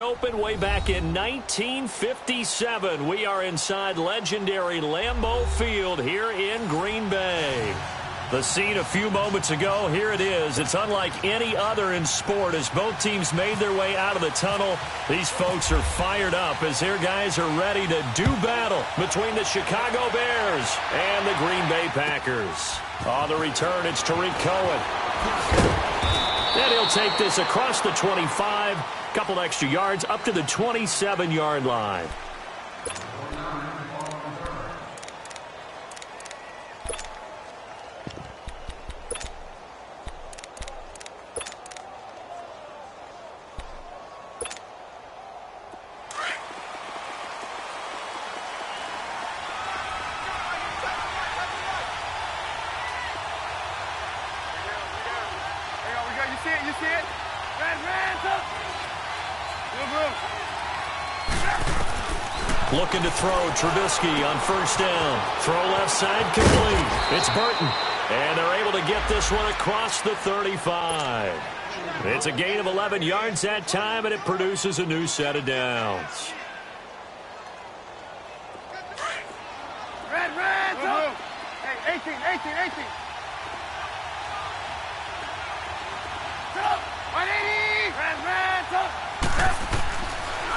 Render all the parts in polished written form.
Opened way back in 1957. We are inside legendary Lambeau Field here in Green Bay. The scene a few moments ago, here it is. It's unlike any other in sport as both teams made their way out of the tunnel. These folks are fired up as their guys are ready to do battle between the Chicago Bears and the Green Bay Packers. On the return, it's Tariq Cohen. And he'll take this across the 25, couple extra yards up to the 27-yard line. You see it? Red, up. Looking to throw, Trubisky on first down. Throw left side, complete. It's Burton. And they're able to get this one across the 35. It's a gain of 11 yards that time, and it produces a new set of downs. Red, up. Hey, 18.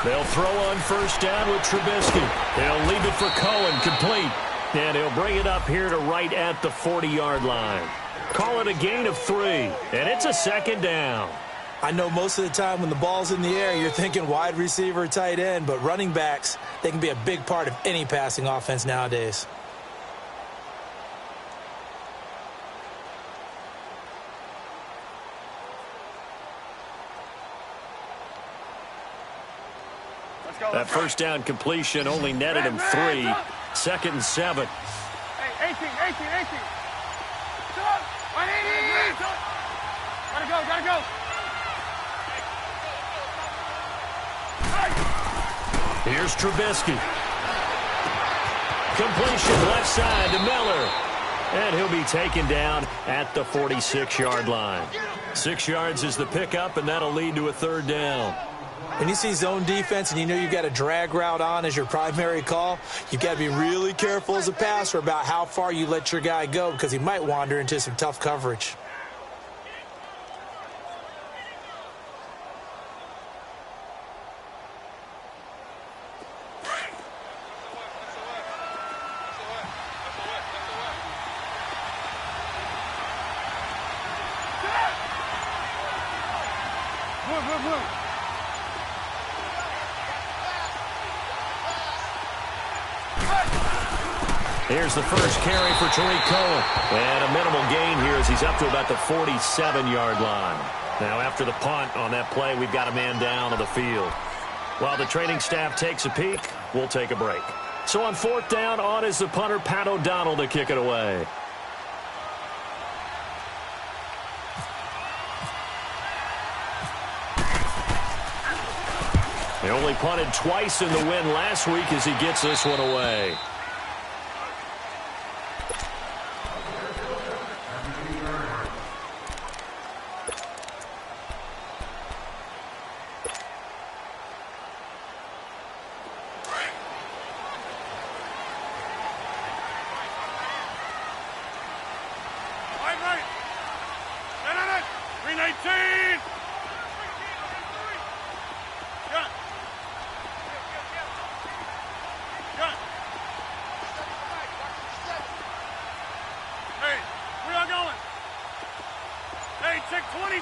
They'll throw on first down with Trubisky. They'll leave it for Cohen, complete. And he'll bring it up here to right at the 40-yard line. Call it a gain of 3, and it's a second down. I know most of the time when the ball's in the air, you're thinking wide receiver, tight end, but running backs, they can be a big part of any passing offense nowadays. That first down completion only netted him 3. Second and 7. Hey, 18. Gotta go. Here's Trubisky. Completion left side to Miller. And he'll be taken down at the 46-yard line. 6 yards is the pickup, and that'll lead to a third down. When you see zone defense and you know you've got a drag route on as your primary call, you've got to be really careful as a passer about how far you let your guy go because he might wander into some tough coverage. Move. Here's the first carry for Tariq Cohen. And a minimal gain here as he's up to about the 47-yard line. Now, after the punt on that play, we've got a man down on the field. While the training staff takes a peek, we'll take a break. So on fourth down, on is the punter, Pat O'Donnell, to kick it away. He only punted twice in the win last week as he gets this one away. Right. 319. Hey, where y'all going? Hey, check 26.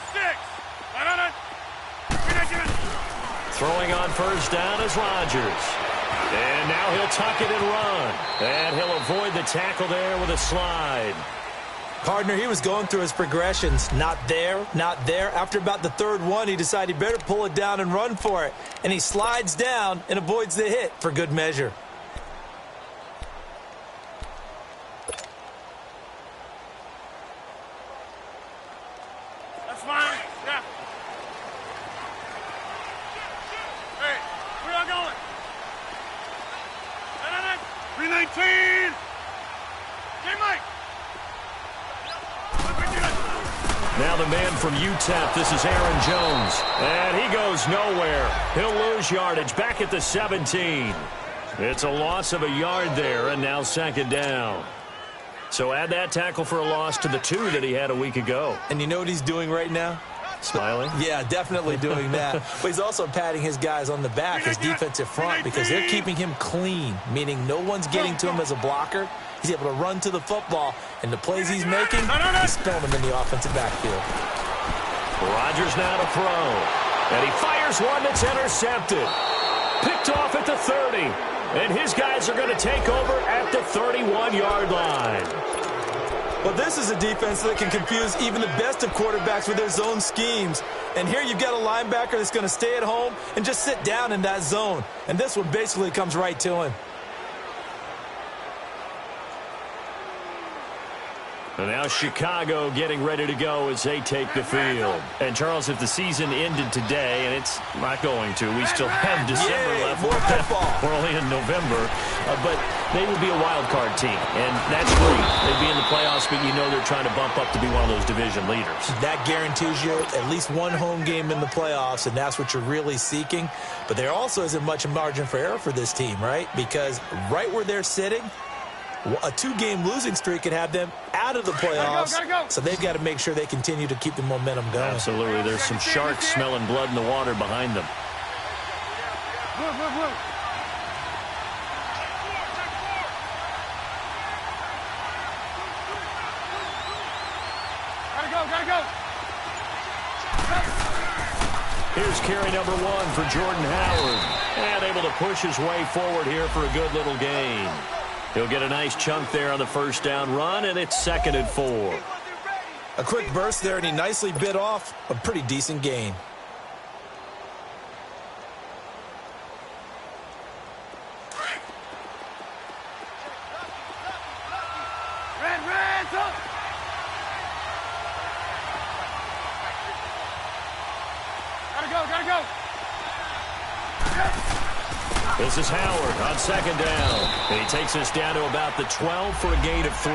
Throwing on first down is Rodgers. And now he'll tuck it and run. And he'll avoid the tackle there with a slide. Partner, he was going through his progressions. Not there. After about the third one, he decided he better pull it down and run for it. And he slides down and avoids the hit for good measure. That's fine. Yeah. Hey, where y'all going? 319. Hey, Mike. Now the man from UTEP, this is Aaron Jones. And he goes nowhere. He'll lose yardage back at the 17. It's a loss of a yard there, and now second down. So add that tackle for a loss to the 2 that he had a week ago. And you know what he's doing right now? Smiling? Yeah, definitely doing that. But he's also patting his guys on the back, his defensive front, because they're keeping him clean, meaning no one's getting to him as a blocker. He's able to run to the football, and the plays he's making, he's spilling them in the offensive backfield. Rodgers now to throw. And he fires one that's intercepted. Picked off at the 30. And his guys are going to take over at the 31-yard line. Well, this is a defense that can confuse even the best of quarterbacks with their zone schemes. And here you've got a linebacker that's going to stay at home and just sit down in that zone. And this one basically comes right to him. And now Chicago getting ready to go as they take the field. And, Charles, if the season ended today, and it's not going to, we still have December left. More football. We're only in November. But they would be a wild card team, and that's great. They'd be in the playoffs, but you know they're trying to bump up to be one of those division leaders. That guarantees you at least one home game in the playoffs, and that's what you're really seeking. But there also isn't much margin for error for this team, right? Because right where they're sitting, a 2-game losing streak could have them out of the playoffs. Gotta go. So they've got to make sure they continue to keep the momentum going. Absolutely. There's some sharks smelling blood in the water behind them. Move. Gotta go. Here's carry number 1 for Jordan Howard. And able to push his way forward here for a good little gain. He'll get a nice chunk there on the first down run, and it's 2nd and 4. A quick burst there, and he nicely bit off a pretty decent gain. Red, up. Gotta go. This is Howard on 2nd down. And he takes us down to about the 12 for a gain of 3.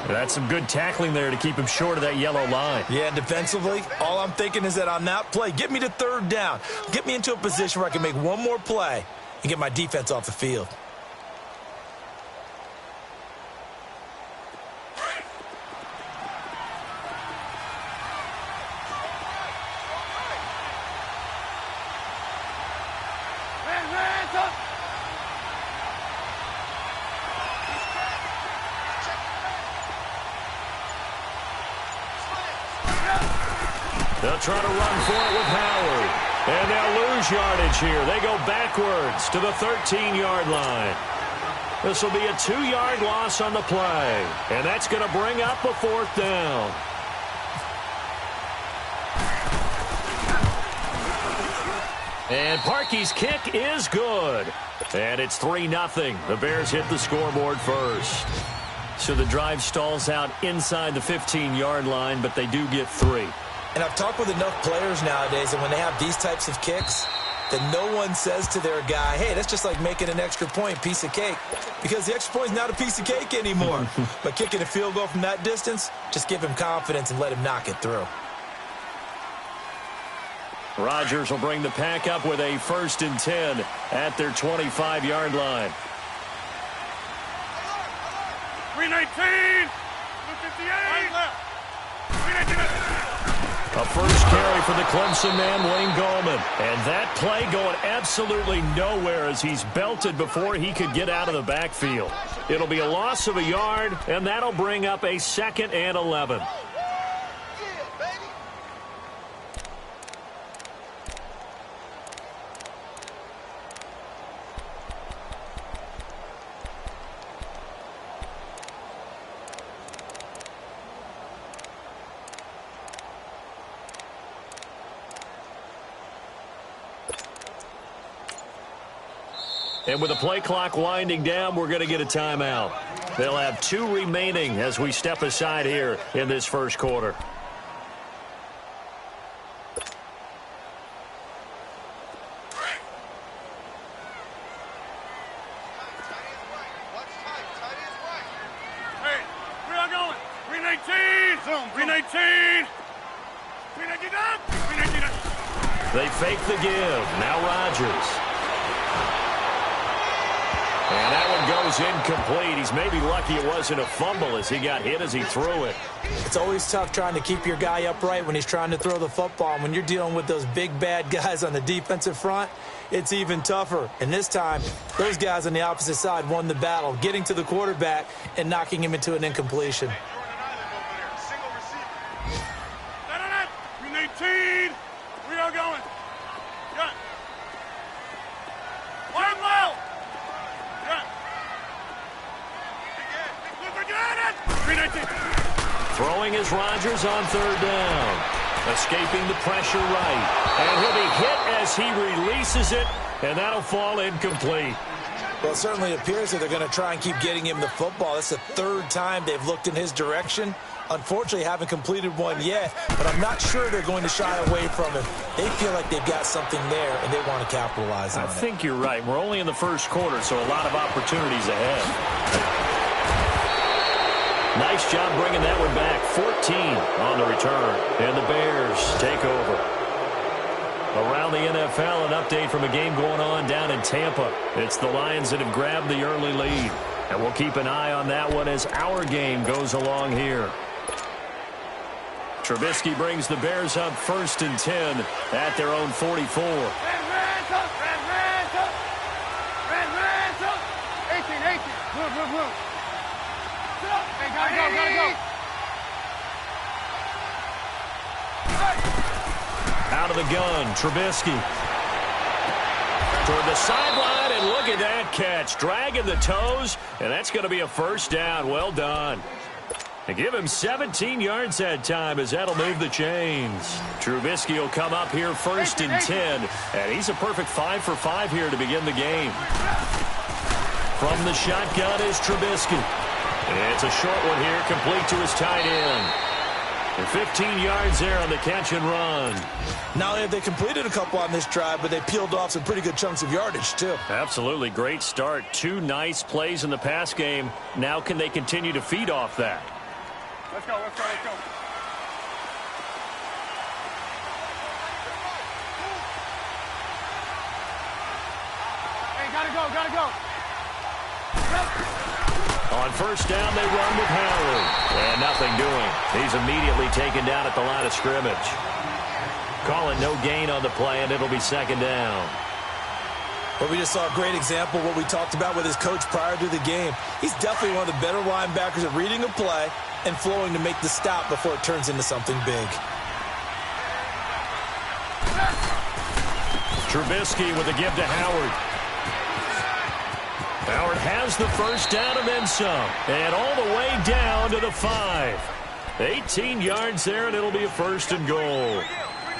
That's some good tackling there to keep him short of that yellow line. Yeah, defensively, all I'm thinking is that on that play, get me to 3rd down. Get me into a position where I can make one more play and get my defense off the field. They'll try to run for it with Howard. And they'll lose yardage here. They go backwards to the 13-yard line. This will be a 2-yard loss on the play. And that's going to bring up a 4th down. And Parkey's kick is good. And it's 3-0. The Bears hit the scoreboard first. So the drive stalls out inside the 15-yard line, but they do get 3. And I've talked with enough players nowadays that when they have these types of kicks, that no one says to their guy, hey, that's just like making an extra point, piece of cake. Because the extra point is not a piece of cake anymore. But kicking a field goal from that distance, just give him confidence and let him knock it through. Rodgers will bring the pack up with a 1st and 10 at their 25-yard line. 319. 258. Left. 319. A first carry for the Clemson man, Wayne Gallman. And that play going absolutely nowhere as he's belted before he could get out of the backfield. It'll be a loss of a yard, and that'll bring up a 2nd and 11. And with the play clock winding down, we're going to get a timeout. They'll have 2 remaining as we step aside here in this first quarter. Hey, we are going. 319. 319. fake the give. Now Rodgers. And that one goes incomplete. He's maybe lucky it wasn't a fumble as he got hit as he threw it. It's always tough trying to keep your guy upright when he's trying to throw the football. And when you're dealing with those big, bad guys on the defensive front, it's even tougher. And this time, those guys on the opposite side won the battle, getting to the quarterback and knocking him into an incompletion. 18. We are going. Got. One low. Got. We're getting it. 319. Throwing is Rodgers on third down. Escaping the pressure right. And he'll be hit as he releases it, and that'll fall incomplete. Well, it certainly appears that they're going to try and keep getting him the football. That's the third time they've looked in his direction. Unfortunately, haven't completed one yet, but I'm not sure they're going to shy away from him. They feel like they've got something there, and they want to capitalize on it. I think you're right. We're only in the first quarter, so a lot of opportunities ahead. Nice job bringing that one back. 14 on the return, and the Bears take over. Around the NFL, an update from a game going on down in Tampa. It's the Lions that have grabbed the early lead, and we'll keep an eye on that one as our game goes along here. Trubisky brings the Bears up 1st and 10 at their own 44. Red ransom. 18. Blue. Hey, gotta go. Out of the gun, Trubisky. Toward the sideline, and look at that catch. Dragging the toes, and that's going to be a first down. Well done. And give him 17 yards that time as that'll move the chains. Trubisky will come up here 1st and 10, and he's a perfect 5 for 5 here to begin the game. From the shotgun is Trubisky. It's a short one here, complete to his tight end. And 15 yards there on the catch and run. Not only have they completed a couple on this drive, but they peeled off some pretty good chunks of yardage, too. Absolutely. Great start. 2 nice plays in the pass game. Now can they continue to feed off that? Let's go. Hey, gotta go. On first down, they run with Howard. And nothing doing. He's immediately taken down at the line of scrimmage. Call it no gain on the play, and it'll be 2nd down. Well, we just saw a great example of what we talked about with his coach prior to the game. He's definitely one of the better linebackers at reading a play and flowing to make the stop before it turns into something big. Trubisky with a give to Howard. Howard has the first down and then some. And all the way down to the 5. 18 yards there, and it'll be a 1st and goal.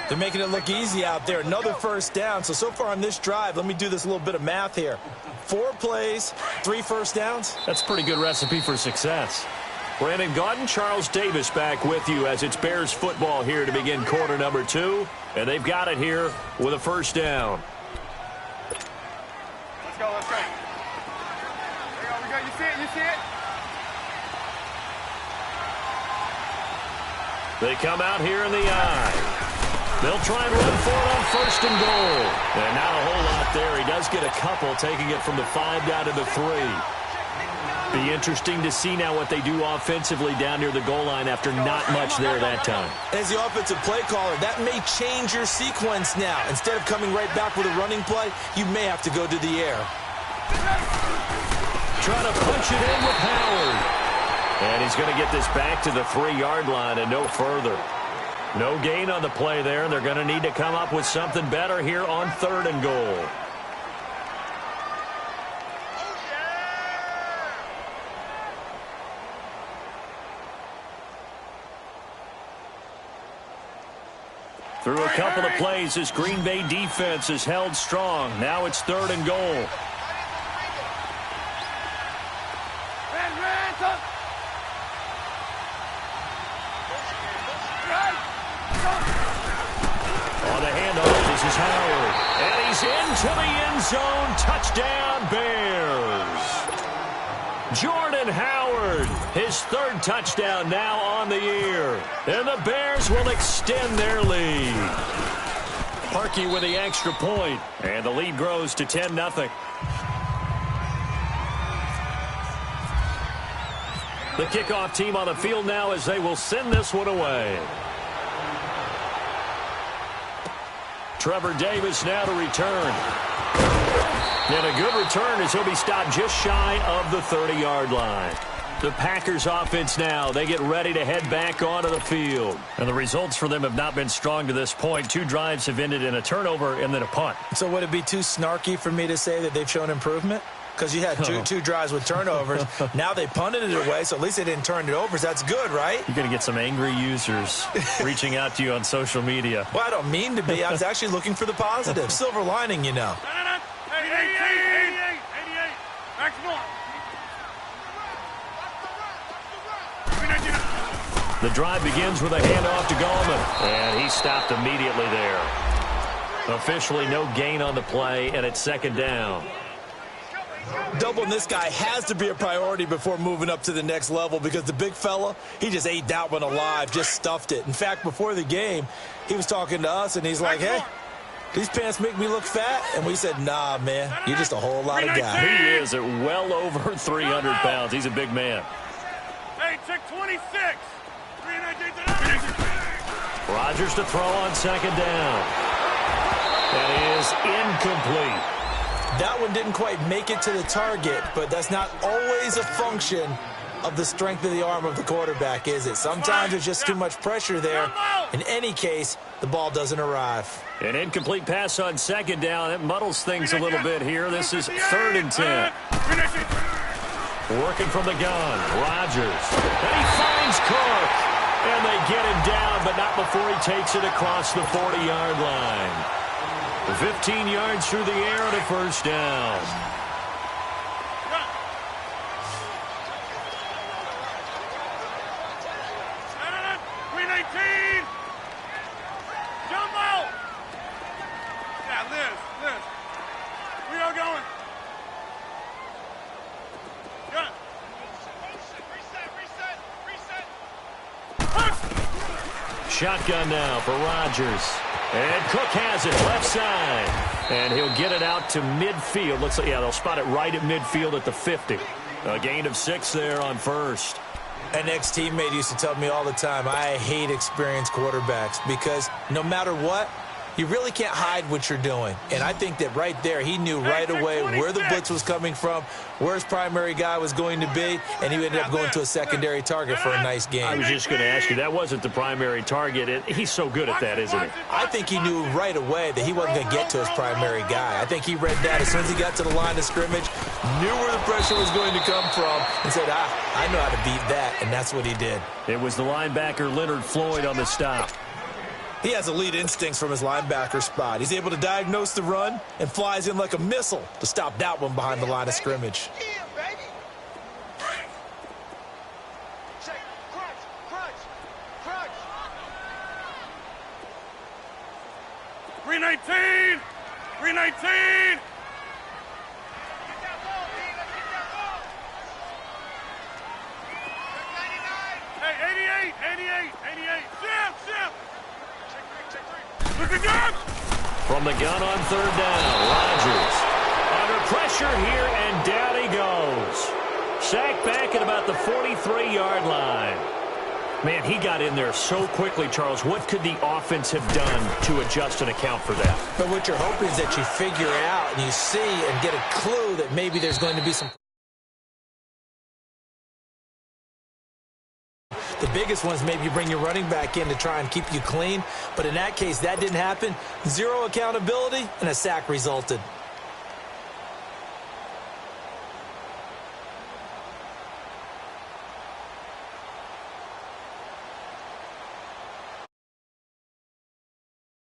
They're making it look easy out there. Another first down. So far on this drive, let me do this little bit of math here. 4 plays, 3 first downs. That's a pretty good recipe for success. Brandon Gaudin, Charles Davis back with you as it's Bears football here to begin quarter number 2. And they've got it here with a first down. Let's go. There you go. You see it? They come out here in the eye. They'll try and run for it on 1st and goal. And not a whole lot there. He does get a couple, taking it from the 5 down to the 3. Be interesting to see now what they do offensively down near the goal line after not much there that time. As the offensive play caller, that may change your sequence now. Instead of coming right back with a running play, you may have to go to the air. Trying to punch it in with Howard. And he's going to get this back to the 3-yard line and no further. No gain on the play there, and they're going to need to come up with something better here on 3rd and goal. Through a couple of plays, this Green Bay defense is held strong. Now it's 3rd and goal. On the handoff, this is Howard. And he's into the end zone. Touchdown, Bears. Jordan Howard, his 3rd touchdown now on the year. And the Bears will extend their lead. Harkey with the extra point, and the lead grows to 10-0. The kickoff team on the field now as they will send this one away. Trevor Davis now to return. And a good return as he'll be stopped just shy of the 30-yard line. The Packers offense now, they get ready to head back onto the field. And the results for them have not been strong to this point. 2 drives have ended in a turnover and then a punt. So would it be too snarky for me to say that they've shown improvement? Because you had two drives with turnovers. Now they punted it away, so at least they didn't turn it over. So that's good, right? You're going to get some angry users reaching out to you on social media. Well, I don't mean to be. I was actually looking for the positive. Silver lining, you know. 88. Back to one. The drive begins with a handoff to Gallman, and he stopped immediately there. Officially no gain on the play, and it's second down. Doubling this guy has to be a priority before moving up to the next level because the big fella, he just ate that one alive, just stuffed it. In fact, before the game, he was talking to us, and he's like, hey, these pants make me look fat. And we said, nah, man, you're just a whole lot of guy. He is at well over 300 pounds. He's a big man. Hey, check 26. Rodgers to throw on second down. That is incomplete. That one didn't quite make it to the target, but that's not always a function of the strength of the arm of the quarterback, is it? Sometimes there's just too much pressure there. In any case, the ball doesn't arrive. An incomplete pass on second down. It muddles things a little bit here. This is 3rd and 10. Working from the gun, Rodgers. And he finds Cook. And they get him down, but not before he takes it across the 40-yard line. 15 yards through the air and a first down. Shotgun now for Rodgers. And Cook has it left side. And he'll get it out to midfield. Looks like, yeah, they'll spot it right at midfield at the 50. A gain of 6 there on first. An ex-teammate used to tell me all the time, I hate experienced quarterbacks because no matter what, you really can't hide what you're doing. And I think that right there, he knew right away where the blitz was coming from, where his primary guy was going to be, and he ended up going to a secondary target for a nice game. I was just going to ask you, that wasn't the primary target. He's so good at that, isn't he? I think he knew right away that he wasn't going to get to his primary guy. I think he read that as soon as he got to the line of scrimmage, knew where the pressure was going to come from, and said, I know how to beat that, and that's what he did. It was the linebacker Leonard Floyd on the stop. He has elite instincts from his linebacker spot. He's able to diagnose the run and flies in like a missile to stop that one behind the line of scrimmage. 319! 319! Hey, 88! Zip! Look at that! From the gun on third down, Rodgers under pressure here, and down he goes. Sacked back at about the 43-yard line. Man, he got in there so quickly, Charles. What could the offense have done to adjust and account for that? But what you're hoping is that you figure out and you see and get a clue that maybe there's going to be some. The biggest one is maybe you bring your running back in to try and keep you clean. But in that case, that didn't happen. Zero accountability, and a sack resulted.